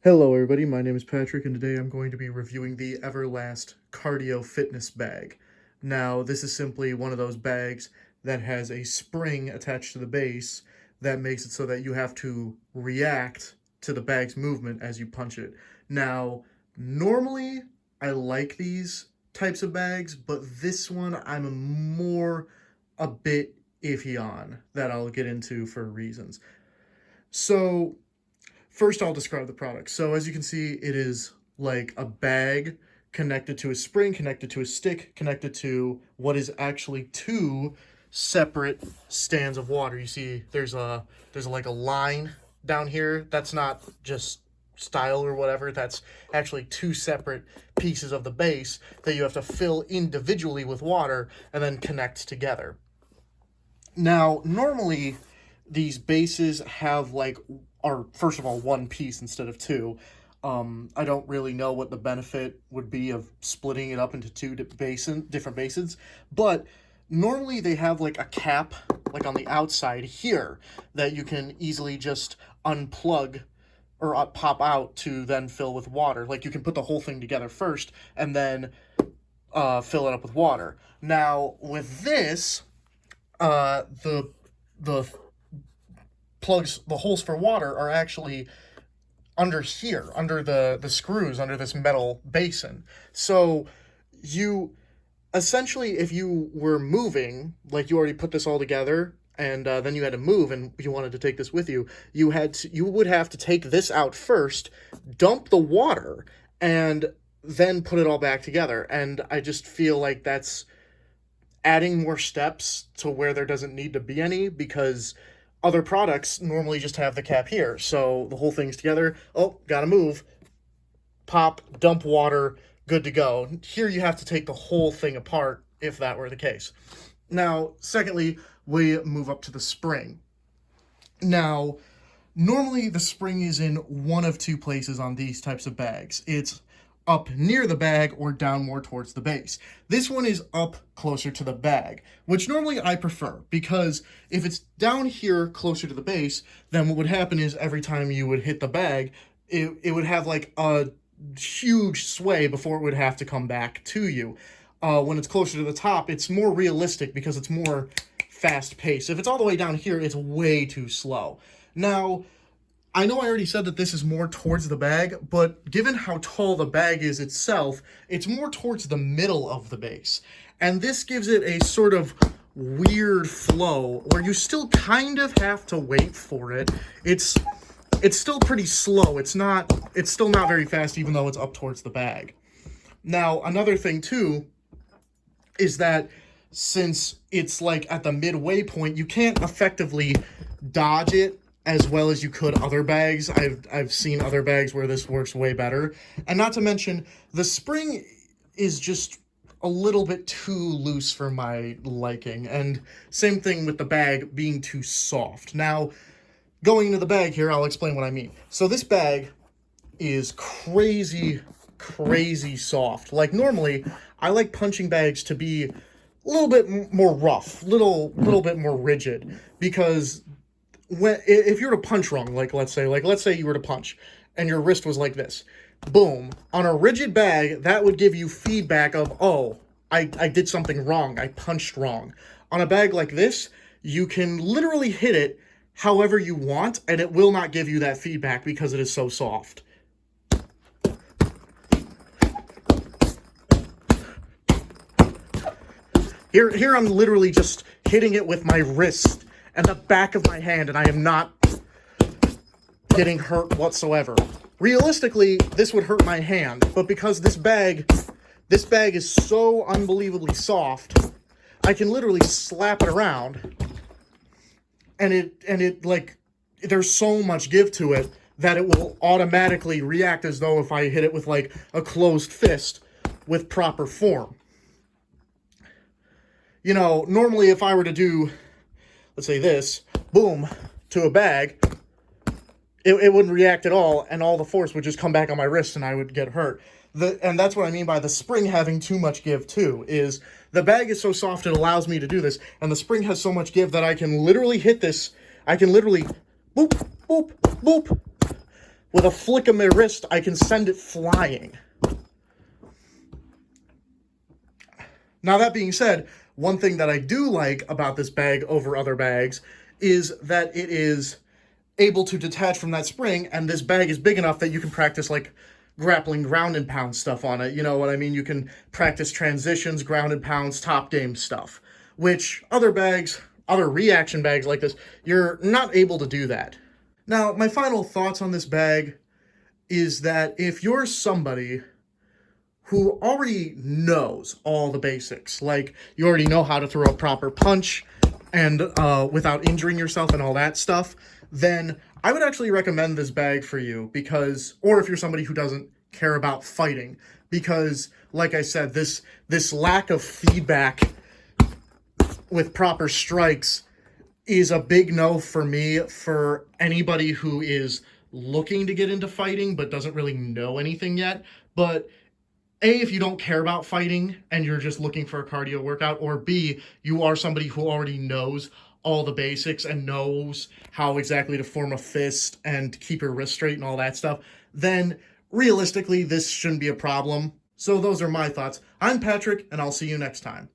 Hello everybody, my name is Patrick and today I'm going to be reviewing the Everlast Cardio Fitness Bag. Now, this is simply one of those bags that has a spring attached to the base that makes it so that you have to react to the bag's movement as you punch it. Now, normally I like these types of bags, but this one I'm a bit iffy on that I'll get into for reasons. So, first, I'll describe the product. So as you can see, it is like a bag connected to a spring, connected to a stick, connected to what is actually two separate stands of water. You see, there's like a line down here. That's not just style or whatever. That's actually two separate pieces of the base that you have to fill individually with water and then connect together. Now, normally these bases have are first of all one piece instead of two. I don't really know what the benefit would be of splitting it up into two different basins, but normally they have like a cap like on the outside here that you can easily just unplug or pop out to then fill with water. Like you can put the whole thing together first and then fill it up with water. Now with this, the plugs, the holes for water are actually under here, under the screws, under this metal basin. So you essentially, if you were moving, like you already put this all together and then you had to move and you wanted to take this with you, you would have to take this out first, dump the water, and then put it all back together. And I just feel like that's adding more steps to where there doesn't need to be any, because other products normally just have the cap here. So the whole thing's together. Oh, gotta move. Pop, dump water, good to go. Here you have to take the whole thing apart if that were the case. Now, secondly, we move up to the spring. Now, normally the spring is in one of two places on these types of bags. It's up near the bag or down more towards the base. This one is up closer to the bag, which normally I prefer, because if it's down here closer to the base, then what would happen is every time you would hit the bag, it would have like a huge sway before it would have to come back to you. When it's closer to the top, it's more realistic because it's more fast paced. If it's all the way down here, it's way too slow. Now, I know I already said that this is more towards the bag, but given how tall the bag is itself, it's more towards the middle of the base. And this gives it a sort of weird flow where you still kind of have to wait for it. It's still pretty slow. It's still not very fast, even though it's up towards the bag. Now, another thing too is that since it's like at the midway point, you can't effectively dodge it as well as you could other bags. I've seen other bags where this works way better. And not to mention, the spring is just a little bit too loose for my liking. And same thing with the bag being too soft. Now, going into the bag here, I'll explain what I mean. So this bag is crazy soft. Like normally, I like punching bags to be a little bit more rough, little bit more rigid, because if you were to punch wrong, let's say you were to punch and your wrist was like this, boom, on a rigid bag, that would give you feedback of, oh, I did something wrong, I punched wrong. On a bag like this, you can literally hit it however you want, and it will not give you that feedback because it is so soft. Here I'm literally just hitting it with my wrist and the back of my hand, and I am not getting hurt whatsoever. Realistically, this would hurt my hand, but because this bag is so unbelievably soft, I can literally slap it around, and it like, there's so much give to it that it will automatically react as though if I hit it with like a closed fist with proper form. You know, normally if I were to do, let's say this, boom, to a bag, it wouldn't react at all, and all the force would just come back on my wrist and I would get hurt. And that's what I mean by the spring having too much give too, is the bag is so soft it allows me to do this, and the spring has so much give that I can literally hit this, I can literally boop, boop, boop, With a flick of my wrist, I can send it flying. Now, that being said, one thing that I do like about this bag over other bags is that it is able to detach from that spring, and this bag is big enough that you can practice like grappling ground and pound stuff on it. You know what I mean? You can practice transitions, ground and pounds, top game stuff, which other bags, other reaction bags like this, you're not able to do that. Now, my final thoughts on this bag is that if you're somebody who already knows all the basics, like you already know how to throw a proper punch and without injuring yourself and all that stuff, then I would actually recommend this bag for you because, or if you're somebody who doesn't care about fighting, because like I said, this lack of feedback with proper strikes is a big no for me for anybody who is looking to get into fighting but doesn't really know anything yet. But A, if you don't care about fighting and you're just looking for a cardio workout, or B, you are somebody who already knows all the basics and knows how exactly to form a fist and keep your wrist straight and all that stuff, then realistically, this shouldn't be a problem. So those are my thoughts. I'm Patrick, and I'll see you next time.